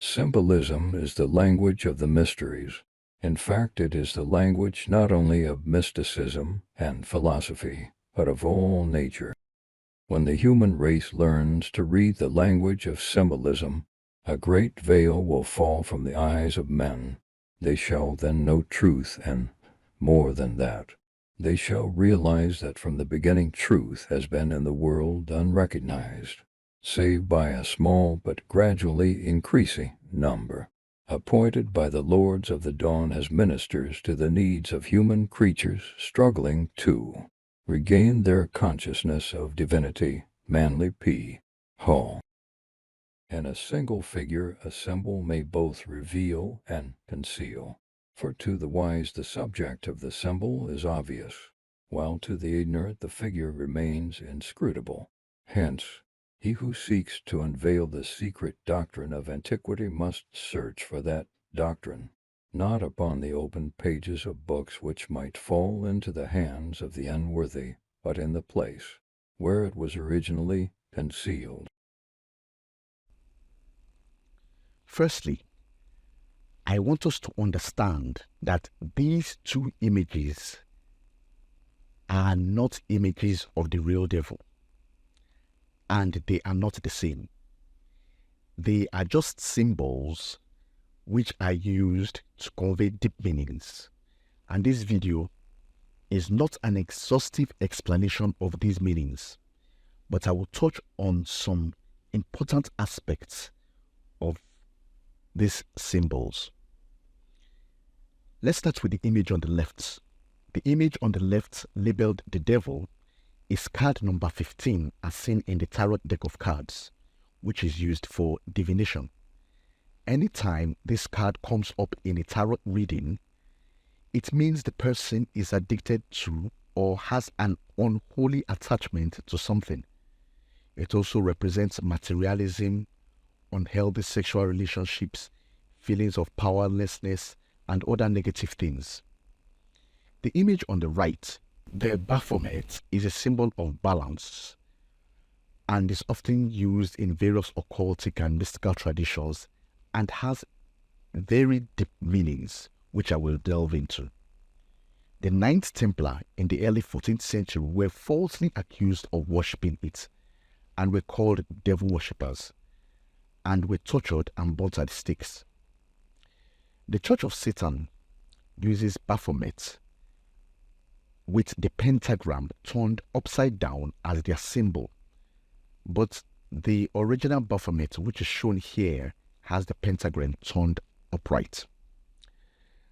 Symbolism is the language of the mysteries. In fact, it is the language not only of mysticism and philosophy, but of all nature. When the human race learns to read the language of symbolism, a great veil will fall from the eyes of men. They shall then know truth, and, more than that, they shall realize that from the beginning truth has been in the world unrecognized, save by a small but gradually increasing number, appointed by the lords of the dawn as ministers to the needs of human creatures struggling to regain their consciousness of divinity. Manly P. Hall. In a single figure, a symbol may both reveal and conceal. For to the wise the subject of the symbol is obvious, while to the ignorant the figure remains inscrutable. Hence, he who seeks to unveil the secret doctrine of antiquity must search for that doctrine, not upon the open pages of books which might fall into the hands of the unworthy, but in the place where it was originally concealed. Firstly, I want us to understand that these two images are not images of the real devil, and they are not the same. They are just symbols which are used to convey deep meanings, and this video is not an exhaustive explanation of these meanings, but I will touch on some important aspects of these symbols. Let's start with the image on the left. The image on the left, labeled the devil, is card number 15 as seen in the tarot deck of cards, which is used for divination. Anytime this card comes up in a tarot reading, it means the person is addicted to or has an unholy attachment to something. It also represents materialism, unhealthy sexual relationships, feelings of powerlessness, and other negative things. The image on the right, the Baphomet, is a symbol of balance and is often used in various occultic and mystical traditions and has very deep meanings, which I will delve into. The Knights Templar in the early 14th century were falsely accused of worshipping it and were called devil worshippers and were tortured and burnt at stakes. The Church of Satan uses Baphomet with the pentagram turned upside down as their symbol, but the original Baphomet, which is shown here, has the pentagram turned upright.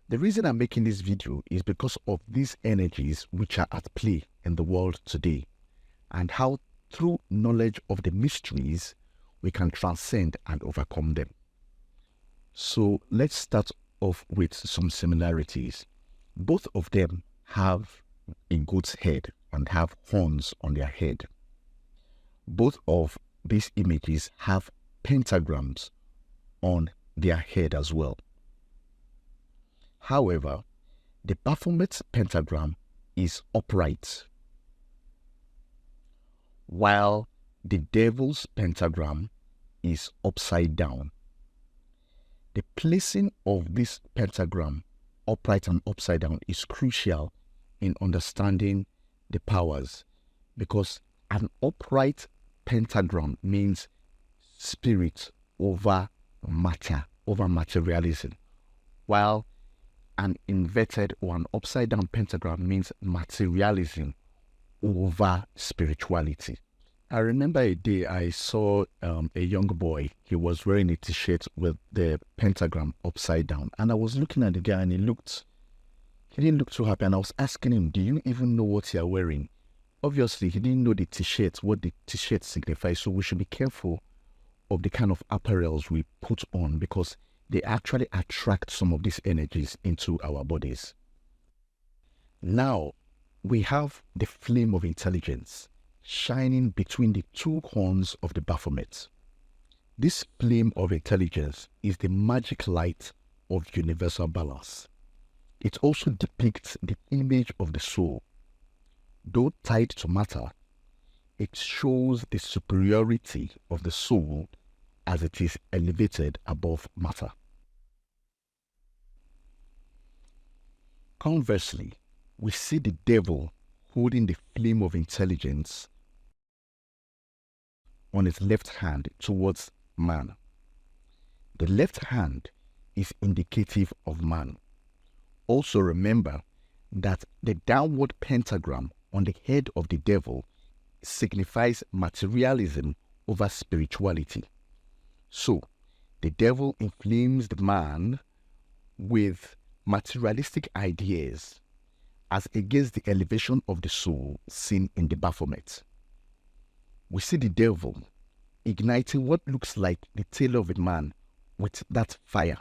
The reason I'm making this video is because of these energies which are at play in the world today, and how through knowledge of the mysteries we can transcend and overcome them. So let's start off with some similarities. Both of them have a goat's head and have horns on their head. Both of these images have pentagrams on their head as well. However, the Baphomet's pentagram is upright, while the devil's pentagram is upside down. The placing of this pentagram upright and upside down is crucial in understanding the powers, because an upright pentagram means spirit over matter, over materialism, while an inverted or an upside down pentagram means materialism over spirituality. I remember a day I saw a young boy. He was wearing a t-shirt with the pentagram upside down, and I was looking at the guy and he didn't look too happy, and I was asking him, do you even know what you're wearing? Obviously he didn't know the t-shirt, what the t-shirt signifies. So we should be careful of the kind of apparels we put on, because they actually attract some of these energies into our bodies. Now we have the flame of intelligence shining between the two horns of the Baphomet. This flame of intelligence is the magic light of universal balance. It also depicts the image of the soul. Though tied to matter, it shows the superiority of the soul as it is elevated above matter. Conversely, we see the devil holding the flame of intelligence on his left hand towards man. The left hand is indicative of man. Also remember that the downward pentagram on the head of the devil signifies materialism over spirituality. So, the devil inflames the man with materialistic ideas as against the elevation of the soul seen in the Baphomet. We see the devil igniting what looks like the tail of a man with that fire.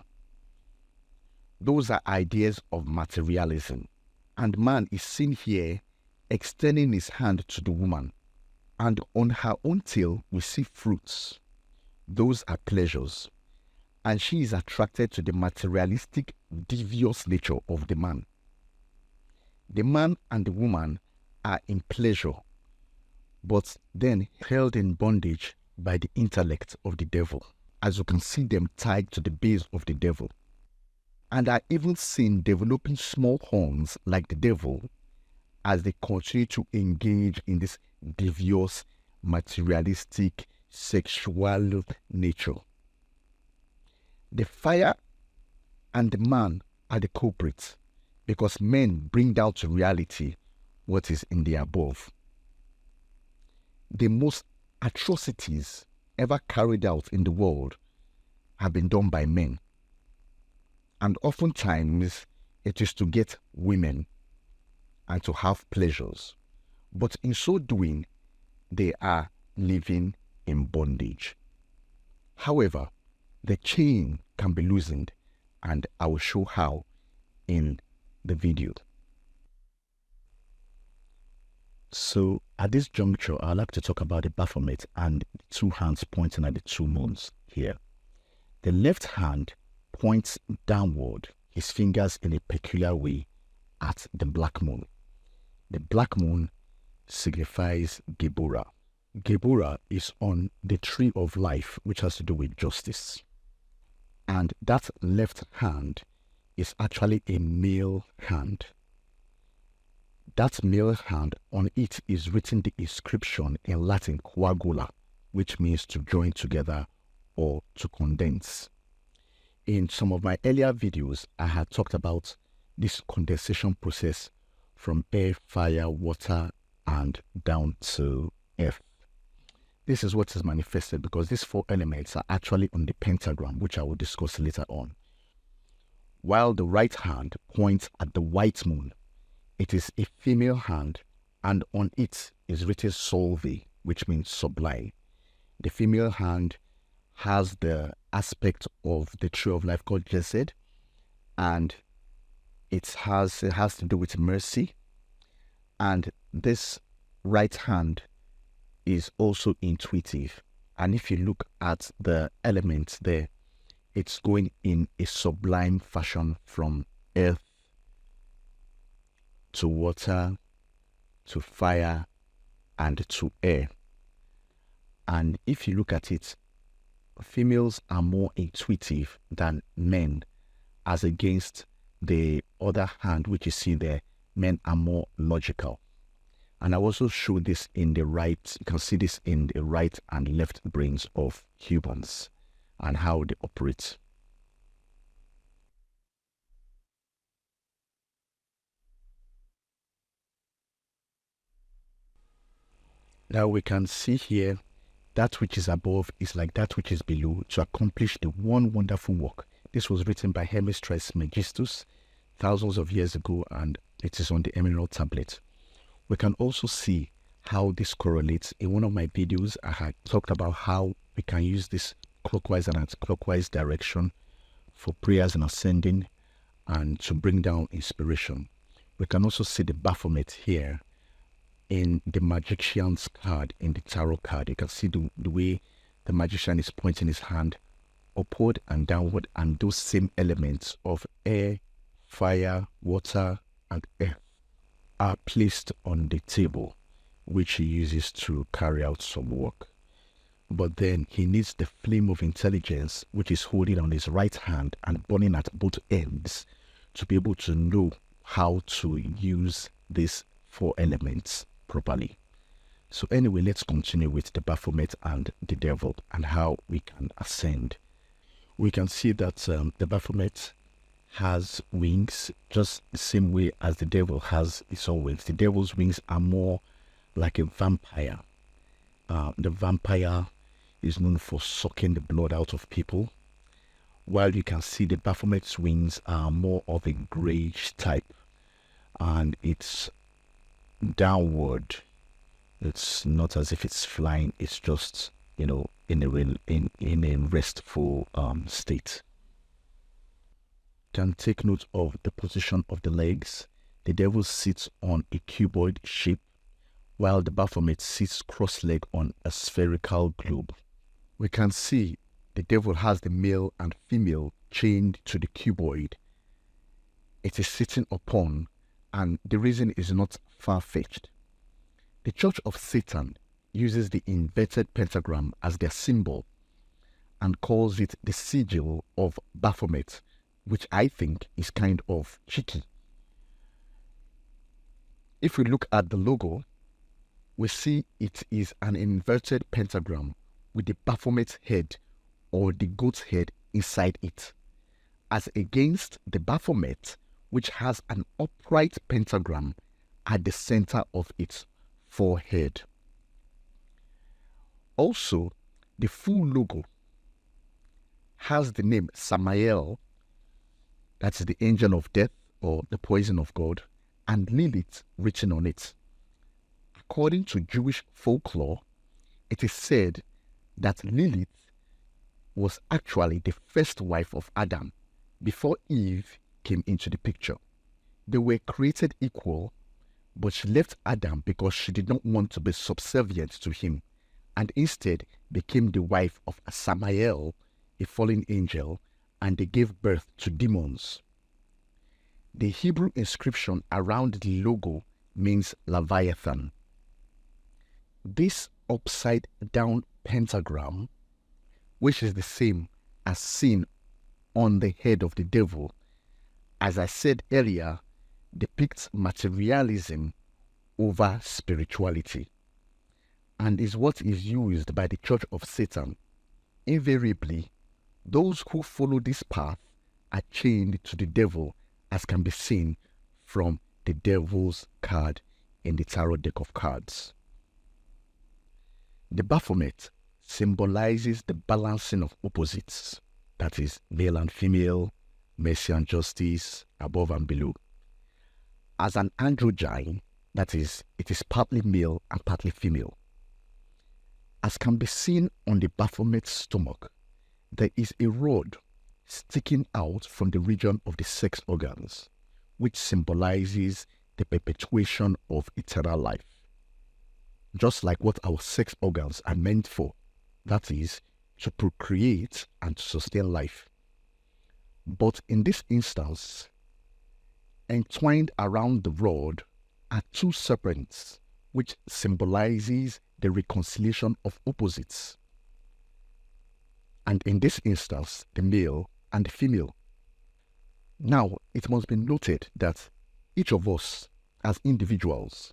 Those are ideas of materialism. And man is seen here extending his hand to the woman. And on her own tail, we see fruits. Those are pleasures. And she is attracted to the materialistic, devious nature of the man. The man and the woman are in pleasure, but then held in bondage by the intellect of the devil, as you can see them tied to the base of the devil, and are even seen developing small horns like the devil as they continue to engage in this devious, materialistic, sexual nature. The fire and the man are the culprits, because men bring down to reality what is in the above. The most atrocities ever carried out in the world have been done by men. And oftentimes it is to get women and to have pleasures. But in so doing, they are living in bondage. However, the chain can be loosened, and I will show how in the video. So at this juncture, I'd like to talk about the Baphomet and the two hands pointing at the two moons here. The left hand points downward, his fingers in a peculiar way at the black moon. The black moon signifies Gebura. Gebura is on the tree of life, which has to do with justice. And that left hand is actually a male hand. That male hand, on it is written the inscription in Latin coagula, which means to join together or to condense. In some of my earlier videos, I had talked about this condensation process from air, fire, water, and down to earth. This is what is manifested because these four elements are actually on the pentagram, which I will discuss later on. While the right hand points at the white moon, it is a female hand, and on it is written Solve, which means sublime. The female hand has the aspect of the tree of life called Gesed, and it has to do with mercy. And this right hand is also intuitive. And if you look at the elements there, it's going in a sublime fashion from earth to water, to fire, and to air. And if you look at it, females are more intuitive than men, as against the other hand, which you see there, men are more logical. And I also show this in the right, you can see this in the right and left brains of humans and how they operate. Now we can see here that which is above is like that which is below to accomplish the one wonderful work. This was written by Hermes Trismegistus thousands of years ago, and it is on the emerald tablet. We can also see how this correlates. In one of my videos, I had talked about how we can use this clockwise and anti-clockwise direction for prayers and ascending and to bring down inspiration. We can also see the Baphomet here in the magician's card, in the tarot card. You can see the way the magician is pointing his hand upward and downward, and those same elements of air, fire, water, and earth are placed on the table, which he uses to carry out some work. but then he needs the flame of intelligence, which is holding on his right hand and burning at both ends, to be able to know how to use these four elements properly. So anyway, let's continue with the Baphomet and the Devil and how we can ascend. We can see that the Baphomet has wings just the same way as the devil has its own wings. The devil's wings are more like a vampire. The vampire is known for sucking the blood out of people, while you can see the Baphomet's wings are more of a grayish type, and it's downward. It's not as if it's flying. It's just, in a restful state. Can take note of the position of the legs. The devil sits on a cuboid shape, while the Baphomet sits cross-legged on a spherical globe. We can see the devil has the male and female chained to the cuboid it is sitting upon, and the reason is not far-fetched. The Church of Satan uses the inverted pentagram as their symbol and calls it the sigil of Baphomet, which I think is kind of cheeky. If we look at the logo, we see it is an inverted pentagram with the Baphomet's head or the goat's head inside it, as against the Baphomet, which has an upright pentagram at the center of its forehead. Also, the full logo has the name Samael, that's the angel of death or the poison of God, and Lilith written on it. According to Jewish folklore, it is said that Lilith was actually the first wife of Adam before Eve came into the picture. They were created equal, but she left Adam because she did not want to be subservient to him, and instead became the wife of Samael, a fallen angel, and they gave birth to demons. The Hebrew inscription around the logo means Leviathan. This upside down pentagram, which is the same as seen on the head of the devil, as I said earlier, depicts materialism over spirituality, and is what is used by the Church of Satan. Invariably, those who follow this path are chained to the devil, as can be seen from the devil's card in the tarot deck of cards. The Baphomet symbolizes the balancing of opposites, that is, male and female, mercy and justice, above and below. As an androgyne, that is, it is partly male and partly female. As can be seen on the Baphomet's stomach, there is a rod sticking out from the region of the sex organs, which symbolizes the perpetuation of eternal life. Just like what our sex organs are meant for, that is, to procreate and to sustain life. But in this instance, entwined around the rod are two serpents, which symbolizes the reconciliation of opposites. And in this instance, the male and the female. Now, it must be noted that each of us as individuals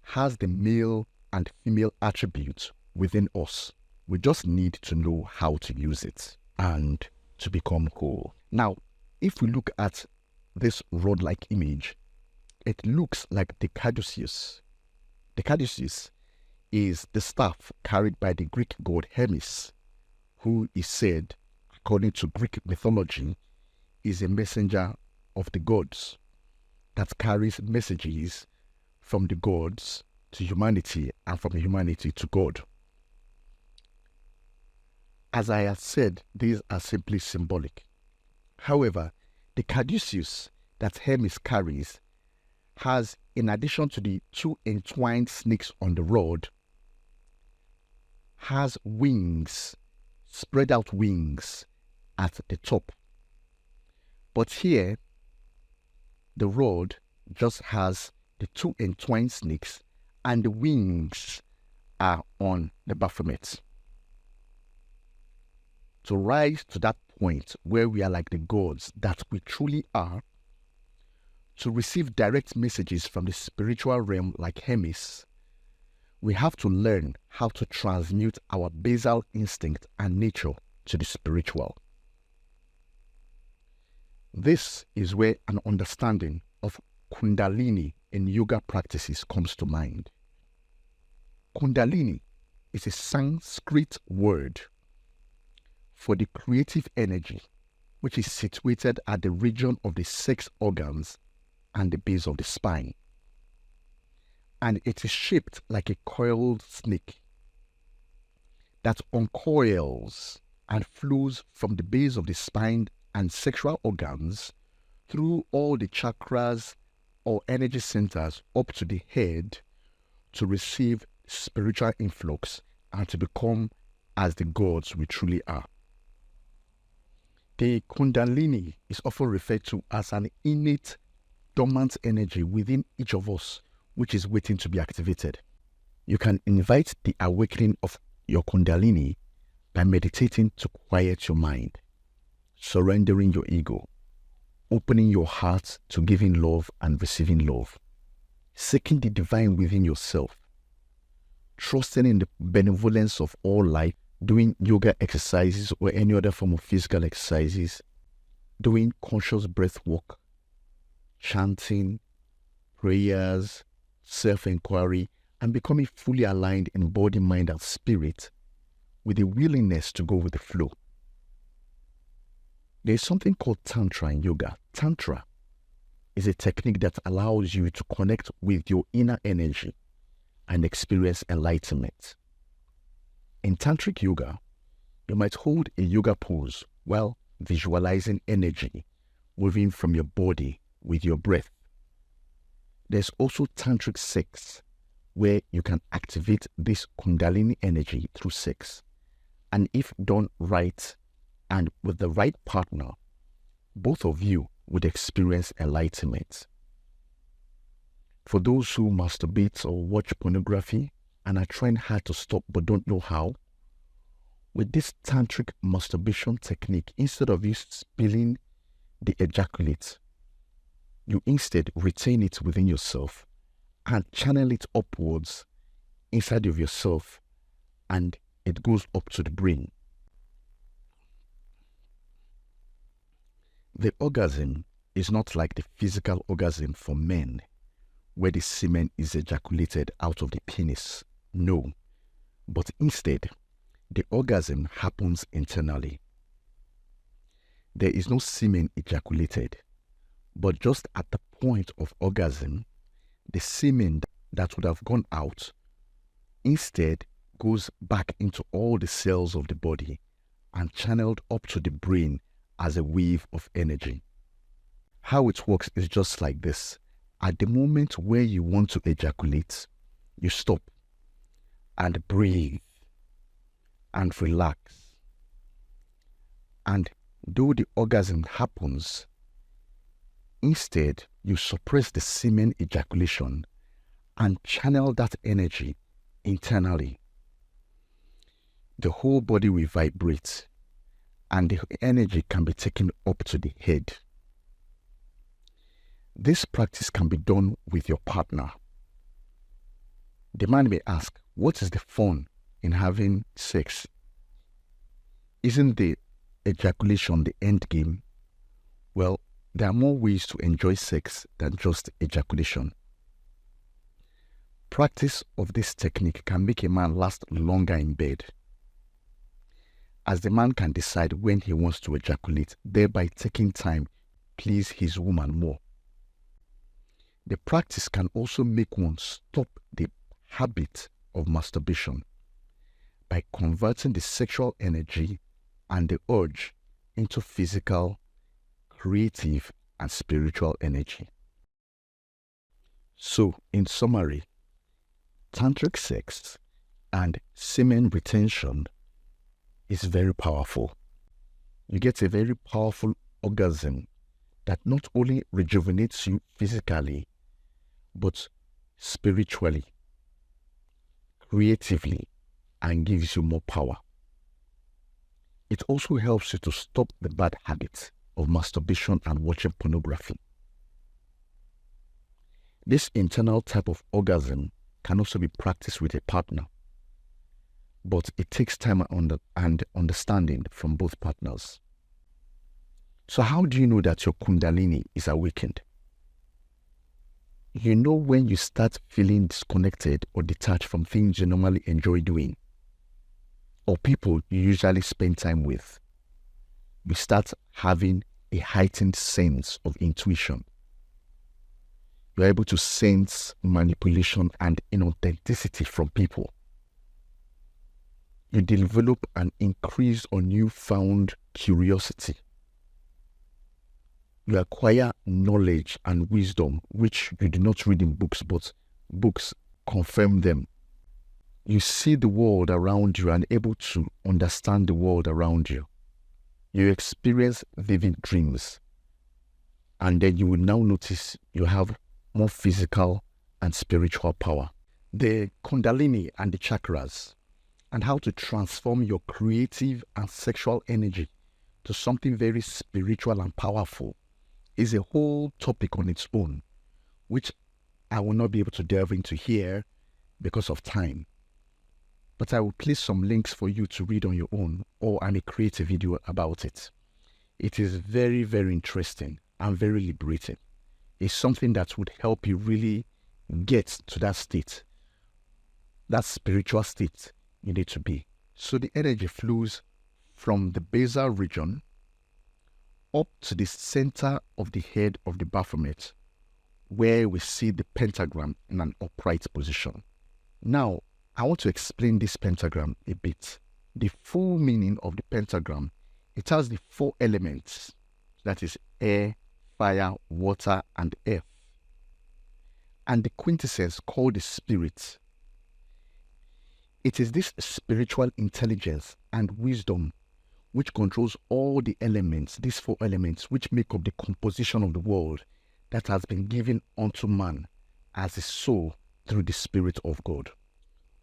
has the male and female attributes within us. We just need to know how to use it and to become whole. Now, if we look at this rod-like image, it looks like the caduceus. The caduceus is the staff carried by the Greek god Hermes, who is said, according to Greek mythology, is a messenger of the gods that carries messages from the gods to humanity and from humanity to God. As I have said, these are simply symbolic. However, the caduceus that Hermes carries has, in addition to the two entwined snakes on the rod, has wings, spread out wings at the top. But here, the rod just has the two entwined snakes and the wings are on the Baphomet. to rise to that point where we are like the gods that we truly are, to receive direct messages from the spiritual realm like Hermes, we have to learn how to transmute our basal instinct and nature to the spiritual. This is where an understanding of Kundalini in yoga practices comes to mind. Kundalini is a Sanskrit word for the creative energy, which is situated at the region of the sex organs and the base of the spine. And it is shaped like a coiled snake that uncoils and flows from the base of the spine and sexual organs through all the chakras or energy centers up to the head to receive spiritual influx and to become as the gods we truly are. The Kundalini is often referred to as an innate dormant energy within each of us, which is waiting to be activated. You can invite the awakening of your Kundalini by meditating to quiet your mind, surrendering your ego, opening your heart to giving love and receiving love, seeking the divine within yourself, trusting in the benevolence of all life, doing yoga exercises or any other form of physical exercises, doing conscious breath work, chanting, prayers, self-inquiry, and becoming fully aligned in body, mind, and spirit with a willingness to go with the flow. There is something called Tantra in yoga. Tantra is a technique that allows you to connect with your inner energy and experience enlightenment. In Tantric yoga, you might hold a yoga pose while visualizing energy moving from your body with your breath. There's also Tantric sex, where you can activate this Kundalini energy through sex. And if done right and with the right partner, both of you would experience enlightenment. For those who masturbate or watch pornography and are trying hard to stop but don't know how, with this tantric masturbation technique, instead of you spilling the ejaculate, you instead retain it within yourself and channel it upwards inside of yourself, and it goes up to the brain. The orgasm is not like the physical orgasm for men, where the semen is ejaculated out of the penis. No, but instead, the orgasm happens internally. There is no semen ejaculated, but just at the point of orgasm, the semen that would have gone out instead goes back into all the cells of the body and channeled up to the brain as a wave of energy. How it works is just like this. At the moment where you want to ejaculate, you stop and breathe and relax. And though the orgasm happens, instead you suppress the semen ejaculation and channel that energy internally. The whole body will vibrate and the energy can be taken up to the head. This practice can be done with your partner. The man may ask, what is the fun in having sex? Isn't the ejaculation the end game? Well, there are more ways to enjoy sex than just ejaculation. Practice of this technique can make a man last longer in bed, as the man can decide when he wants to ejaculate, thereby taking time to please his woman more. The practice can also make one stop the habit of masturbation by converting the sexual energy and the urge into physical, creative, and spiritual energy. So, in summary, tantric sex and semen retention is very powerful. You get a very powerful orgasm that not only rejuvenates you physically, but spiritually, creatively, and gives you more power. It also helps you to stop the bad habit of masturbation and watching pornography. This internal type of orgasm can also be practiced with a partner, but it takes time and understanding from both partners. So how do you know that your Kundalini is awakened? You know when you start feeling disconnected or detached from things you normally enjoy doing, or people you usually spend time with. You start having a heightened sense of intuition. You're able to sense manipulation and inauthenticity from people. You develop an increased or newfound curiosity. You acquire knowledge and wisdom which you do not read in books, but books confirm them. You see the world around you and able to understand the world around you. You experience vivid dreams. And then you will now notice you have more physical and spiritual power. The Kundalini and the chakras, and how to transform your creative and sexual energy to something very spiritual and powerful, is a whole topic on its own, which I will not be able to delve into here because of time. But I will place some links for you to read on your own, or I may create a video about it. It is very, very interesting and very liberating. It's something that would help you really get to that state, that spiritual state you need to be. So the energy flows from the basal region up to the center of the head of the Baphomet, where we see the pentagram in an upright position. Now, I want to explain this pentagram a bit. The full meaning of the pentagram, it has the 4 elements, that is air, fire, water, and earth. And the quintessence called the spirit. It is this spiritual intelligence and wisdom which controls all the elements, these 4 elements, which make up the composition of the world that has been given unto man as a soul through the Spirit of God,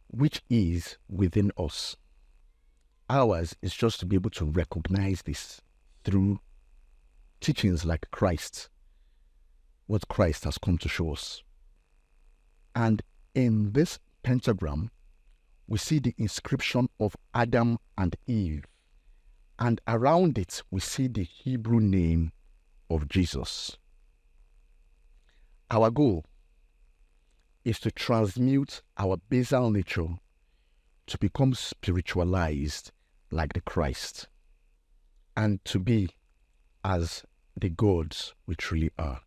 which is within us. Ours is just to be able to recognize this through teachings like Christ, what Christ has come to show us. And in this pentagram, we see the inscription of Adam and Eve. And around it, we see the Hebrew name of Jesus. Our goal is to transmute our basal nature to become spiritualized like the Christ, and to be as the gods we truly are.